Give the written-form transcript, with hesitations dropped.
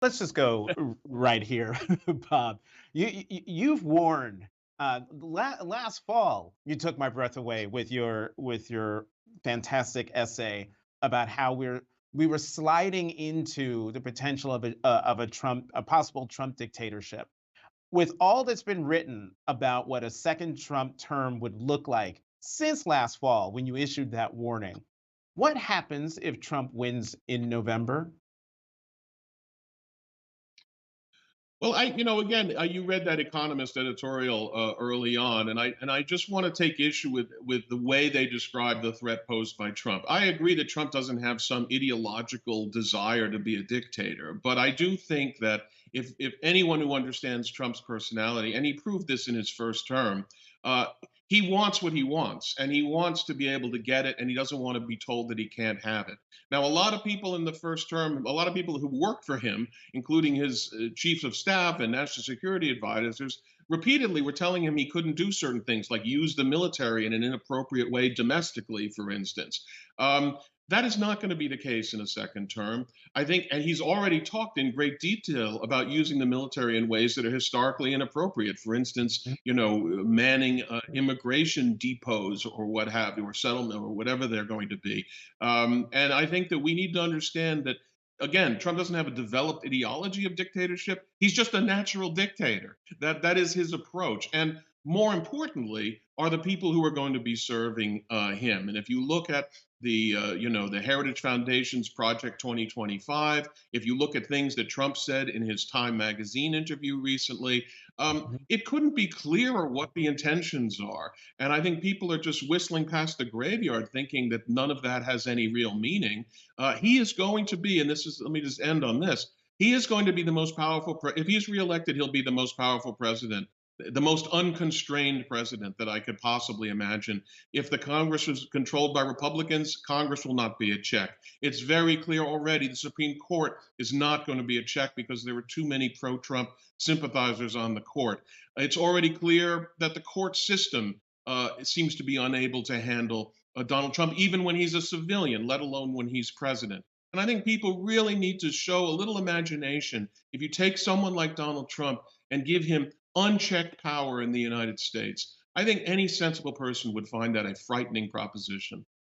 let's just go right here, Bob. You've warned last fall. You took my breath away with your fantastic essay about how we were sliding into the potential of a possible Trump dictatorship. With all that's been written about what a second Trump term would look like since last fall when you issued that warning, what happens if Trump wins in November? Well, again, you read that Economist editorial early on, and I just want to take issue with the way they describe the threat posed by Trump. I agree that Trump doesn't have some ideological desire to be a dictator, but I do think that if anyone who understands Trump's personality, and he proved this in his first term, uh, he wants what he wants, and he wants to be able to get it, and he doesn't want to be told that he can't have it. Now, a lot of people in the first term, a lot of people who worked for him, including his chiefs of staff and national security advisors, repeatedly were telling him he couldn't do certain things, like use the military in an inappropriate way domestically, for instance. Um, that is not going to be the case in a second term. I think, and he's already talked in great detail about using the military in ways that are historically inappropriate. For instance, manning immigration depots or what have you, or settlement or whatever they're going to be. And I think that we need to understand that, again, Trump doesn't have a developed ideology of dictatorship. He's just a natural dictator. That is his approach. And more importantly, are the people who are going to be serving him. And if you look at the Heritage Foundation's Project 2025, if you look at things that Trump said in his Time magazine interview recently, it couldn't be clearer what the intentions are. And I think people are just whistling past the graveyard, thinking that none of that has any real meaning. He is going to be, and let me just end on this. He is going to be the most powerful. If he's reelected, he'll be the most powerful president, the most unconstrained president that I could possibly imagine. If the Congress is controlled by Republicans, Congress will not be a check. It's very clear already the Supreme Court is not going to be a check because there were too many pro Trump sympathizers on the court. It's already clear that the court system seems to be unable to handle Donald Trump, even when he's a civilian, let alone when he's president. And I think people really need to show a little imagination. If you take someone like Donald Trump and give him unchecked power in the United States, I think any sensible person would find that a frightening proposition.